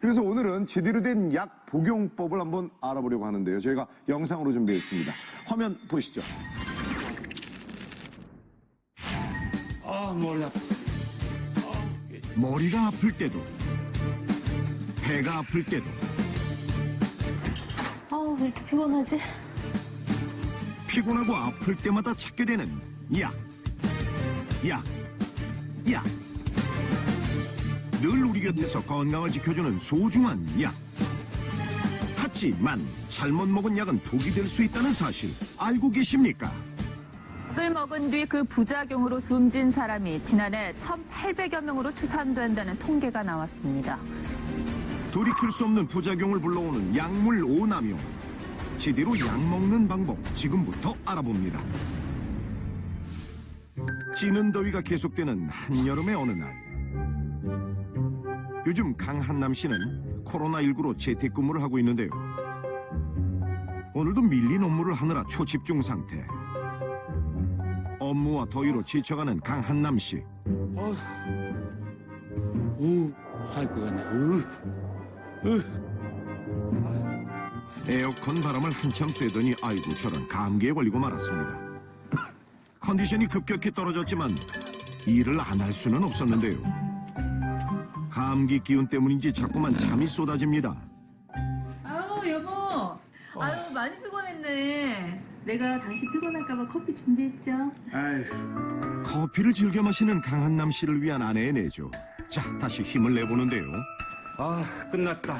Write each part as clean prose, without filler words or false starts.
그래서 오늘은 제대로 된 약 복용법을 한번 알아보려고 하는데요. 저희가 영상으로 준비했습니다. 화면 보시죠. 몰라. 머리가 아플 때도, 배가 아플 때도, 왜 이렇게 피곤하지? 피곤하고 아플 때마다 찾게 되는 약. 늘 우리 곁에서 건강을 지켜주는 소중한 약. 하지만 잘못 먹은 약은 독이 될 수 있다는 사실 알고 계십니까? 약을 먹은 뒤 그 부작용으로 숨진 사람이 지난해 1,800여 명으로 추산된다는 통계가 나왔습니다. 돌이킬 수 없는 부작용을 불러오는 약물 오남용. 제대로 약 먹는 방법 지금부터 알아봅니다. 찌는 더위가 계속되는 한여름의 어느 날, 요즘 강한남 씨는 코로나19로 재택근무를 하고 있는데요. 오늘도 밀린 업무를 하느라 초집중 상태. 업무와 더위로 지쳐가는 강한남 씨. 살 것 같네. 에어컨 바람을 한참 쐬더니 아이고 저런 감기에 걸리고 말았습니다. 컨디션이 급격히 떨어졌지만 일을 안 할 수는 없었는데요. 감기 기운 때문인지 자꾸만 잠이 쏟아집니다. 아우 여보, 많이 피곤했네. 내가 당신 피곤할까봐 커피 준비했죠. 커피를 즐겨 마시는 강한남 씨를 위한 아내의 내조. 자, 다시 힘을 내보는데요. 끝났다.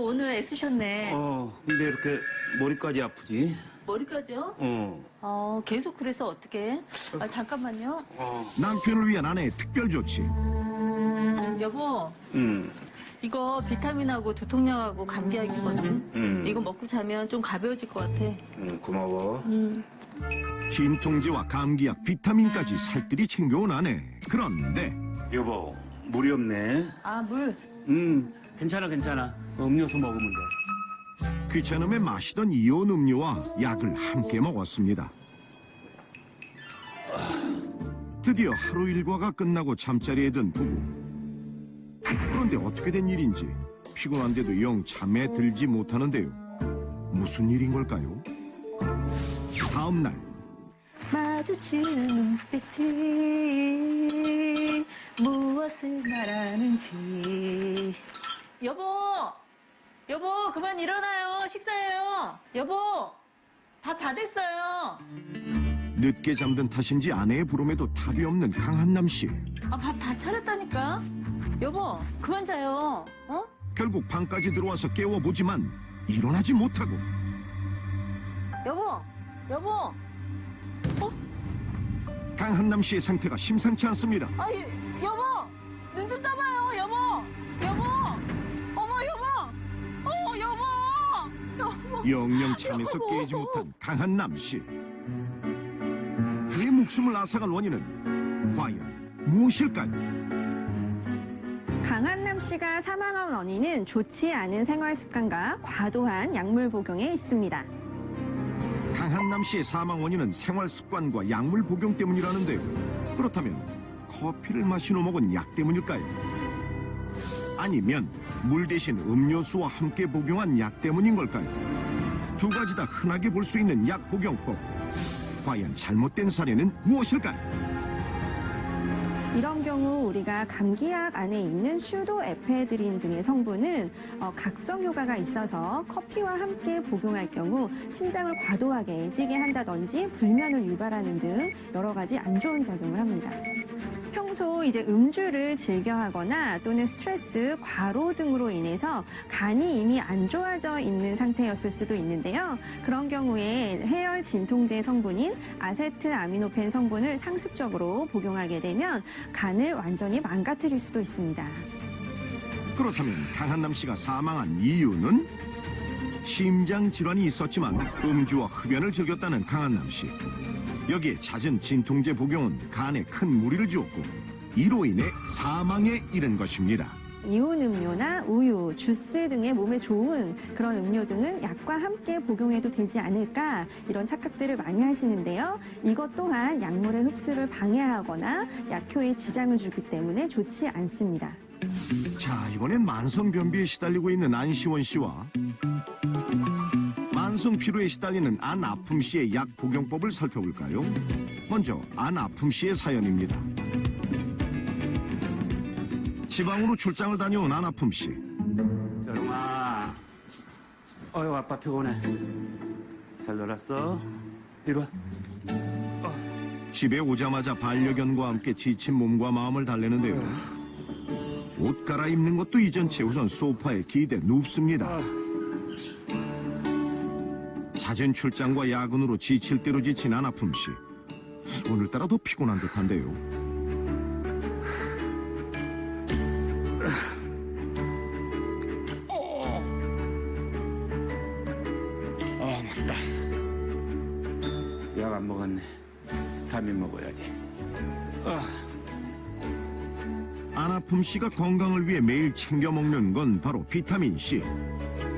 오늘 애쓰셨네. 근데 이렇게 머리까지 아프지? 머리까지요? 계속 그래서 어떡해? 잠깐만요. 남편을 위한 아내의 특별 조치. 여보, 이거 비타민하고 두통약하고 감기약이거든. 이거 먹고 자면 좀 가벼워질 것 같아. 고마워. 진통제와 감기약, 비타민까지 살뜰히 챙겨온 아내. 그런데 여보, 물이 없네. 물. 괜찮아. 음료수 먹으면 돼. 귀찮음에 마시던 이온 음료와 약을 함께 먹었습니다. 드디어 하루 일과가 끝나고 잠자리에 든 부부. 그런데 어떻게 된 일인지 피곤한데도 영 잠에 들지 못하는데요. 무슨 일인 걸까요? 다음 날 마주치는 눈빛이 무엇을 말하는지. 여보, 그만 일어나요. 식사해요. 여보, 밥 다 됐어요. 늦게 잠든 탓인지 아내의 부름에도 답이 없는 강한남 씨. 밥 다 차렸다니까. 여보, 그만 자요. 결국 방까지 들어와서 깨워보지만 일어나지 못하고 여보. 강한남 씨의 상태가 심상치 않습니다. 여보, 눈 좀 떠봐요. 여보. 어머, 여보. 영영 잠에서 깨지 못한 강한남 씨. 그의 목숨을 앗아간 원인은 과연 무엇일까요? 강한남 씨가 사망한 원인은 좋지 않은 생활 습관과 과도한 약물 복용에 있습니다. 강한남 씨의 사망 원인은 생활 습관과 약물 복용 때문이라는데요. 그렇다면 커피를 마시고 먹은 약 때문일까요? 아니면 물 대신 음료수와 함께 복용한 약 때문인 걸까요? 두 가지 다 흔하게 볼 수 있는 약 복용법. 과연 잘못된 사례는 무엇일까요? 이런 경우 우리가 감기약 안에 있는 슈도에페드린 등의 성분은 각성 효과가 있어서 커피와 함께 복용할 경우 심장을 과도하게 뛰게 한다든지 불면을 유발하는 등 여러 가지 안 좋은 작용을 합니다. 평소 이제 음주를 즐겨 하거나 또는 스트레스, 과로 등으로 인해서 간이 이미 안 좋아져 있는 상태였을 수도 있는데요. 그런 경우에 해열 진통제 성분인 아세트아미노펜 성분을 상습적으로 복용하게 되면 간을 완전히 망가뜨릴 수도 있습니다. 그렇다면 강한남 씨가 사망한 이유는? 심장 질환이 있었지만 음주와 흡연을 즐겼다는 강한남 씨. 여기에 잦은 진통제 복용은 간에 큰 무리를 주었고 이로 인해 사망에 이른 것입니다. 이온 음료나 우유, 주스 등의 몸에 좋은 그런 음료 등은 약과 함께 복용해도 되지 않을까 이런 착각들을 많이 하시는데요. 이것 또한 약물의 흡수를 방해하거나 약효에 지장을 주기 때문에 좋지 않습니다. 자, 이번엔 만성 변비에 시달리고 있는 안시원 씨와 만성 피로에 시달리는 안아픔 씨의 약 복용법을 살펴볼까요? 먼저 안아픔 씨의 사연입니다. 지방으로 출장을 다녀온 안아픔 씨. 저롱아. 어휴, 아빠 피곤해. 잘 놀았어? 이리 와. 집에 오자마자 반려견과 함께 지친 몸과 마음을 달래는데요. 옷 갈아입는 것도 이전 채 우선 소파에 기대 눕습니다. 잦은 출장과 야근으로 지칠 대로 지친 안아픔 씨. 오늘따라 더 피곤한 듯한데요. 맞다. 약 안 먹었네. 비타민 먹어야지. 안아픔 씨가 건강을 위해 매일 챙겨 먹는 건 바로 비타민 C.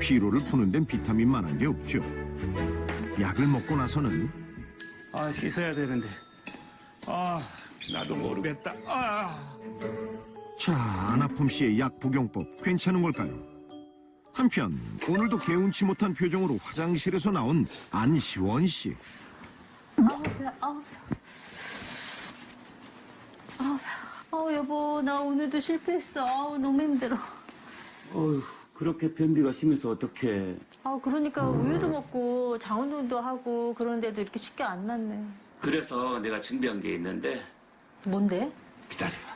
피로를 푸는 데는 비타민만한 게 없죠. 약을 먹고 나서는 씻어야 되는데. 나도 모르겠다. 자, 안아픔 씨의 약 복용법 괜찮은 걸까요? 한편 오늘도 개운치 못한 표정으로 화장실에서 나온 안시원 씨. 여보, 나 오늘도 실패했어. 너무 힘들어. 어휴, 그렇게 변비가 심해서 어떡해. 그러니까 우유도 먹고 장운동도 하고 그런데도 이렇게 쉽게 안 낫네. 그래서 내가 준비한 게 있는데 뭔데? 기다려봐.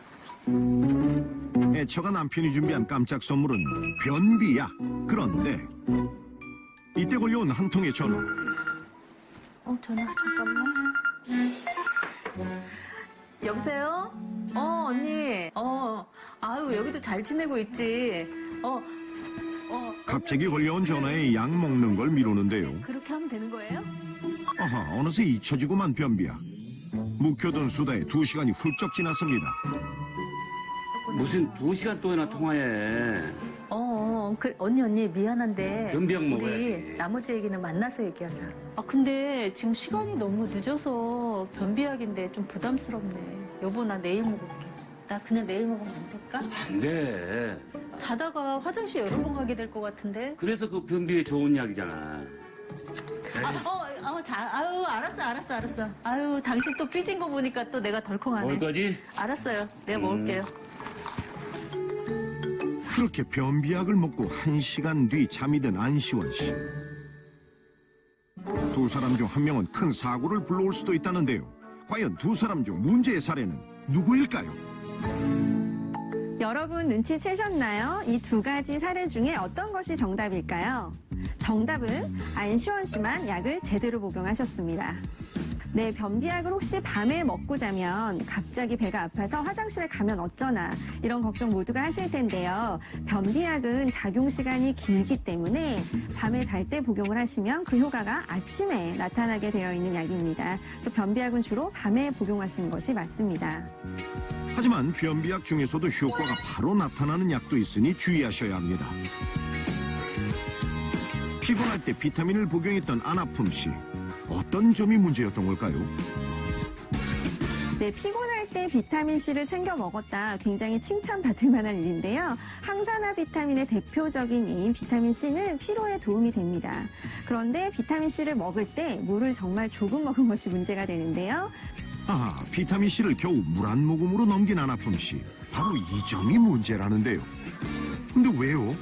애처가 남편이 준비한 깜짝 선물은 변비약. 그런데 이때 걸려온 한 통의 전화. 전화 잠깐만. 여보세요? 언니. 아유, 여기도 잘 지내고 있지. 갑자기 걸려온 전화에 약 먹는 걸 미루는데요. 그렇게 하면 되는 거예요? 아하, 어느새 잊혀지고만 변비약. 묵혀둔 수다에 2시간이 훌쩍 지났습니다. 무슨 2시간 동안이나 통화해. 언니 미안한데 변비약 우리 먹어야지. 나머지 얘기는 만나서 얘기하자. 근데 지금 시간이 너무 늦어서 변비약인데 좀 부담스럽네. 여보, 나 내일 먹을게. 나 그냥 내일 먹으면 안 될까? 안 돼. 자다가 화장실 여러 번 가게 될 것 같은데. 그래서 그 변비에 좋은 약이잖아. 알았어. 아유, 당신 또 삐진 거 보니까 또 내가 덜컹하네. 먹을 거지? 알았어요. 내가 먹을게요. 그렇게 변비약을 먹고 1시간 뒤 잠이 든 안시원 씨. 두 사람 중 한 명은 큰 사고를 불러올 수도 있다는데요. 과연 두 사람 중 문제의 사례는 누구일까요? 여러분 눈치채셨나요? 이 두 가지 사례 중에 어떤 것이 정답일까요? 정답은 안시원 씨만 약을 제대로 복용하셨습니다. 네, 변비약을 혹시 밤에 먹고 자면 갑자기 배가 아파서 화장실에 가면 어쩌나 이런 걱정 모두가 하실 텐데요. 변비약은 작용 시간이 길기 때문에 밤에 잘 때 복용을 하시면 그 효과가 아침에 나타나게 되어 있는 약입니다. 그래서 변비약은 주로 밤에 복용하시는 것이 맞습니다. 하지만 변비약 중에서도 효과가 바로 나타나는 약도 있으니 주의하셔야 합니다. 피곤할 때 비타민을 복용했던 안아픔 씨. 어떤 점이 문제였던 걸까요? 네, 피곤할 때 비타민C를 챙겨 먹었다. 굉장히 칭찬받을 만한 일인데요. 항산화 비타민의 대표적인 예인 비타민C는 피로에 도움이 됩니다. 그런데 비타민C를 먹을 때 물을 정말 조금 먹은 것이 문제가 되는데요. 아하, 비타민C를 겨우 물 한 모금으로 넘긴 안아픔 씨. 바로 이 점이 문제라는데요. 근데 왜요?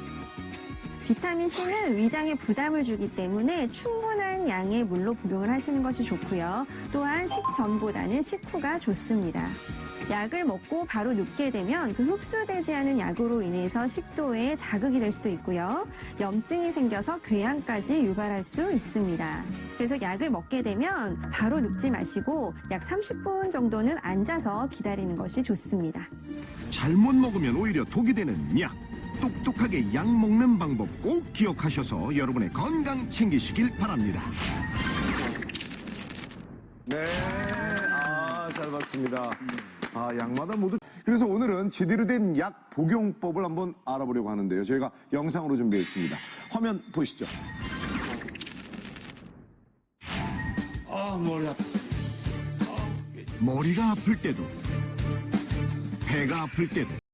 비타민C는 위장에 부담을 주기 때문에 충분한 양의 물로 복용을 하시는 것이 좋고요. 또한 식전보다는 식후가 좋습니다. 약을 먹고 바로 눕게 되면 그 흡수되지 않은 약으로 인해서 식도에 자극이 될 수도 있고요. 염증이 생겨서 궤양까지 유발할 수 있습니다. 그래서 약을 먹게 되면 바로 눕지 마시고 약 30분 정도는 앉아서 기다리는 것이 좋습니다. 잘못 먹으면 오히려 독이 되는 약. 똑똑하게 약 먹는 방법 꼭 기억하셔서 여러분의 건강 챙기시길 바랍니다. 네, 잘 봤습니다. 약마다 모두 그래서 오늘은 제대로 된 약 복용법을 한번 알아보려고 하는데요. 저희가 영상으로 준비했습니다. 화면 보시죠. 아, 머리 아파. 머리가 아플 때도, 배가 아플 때도,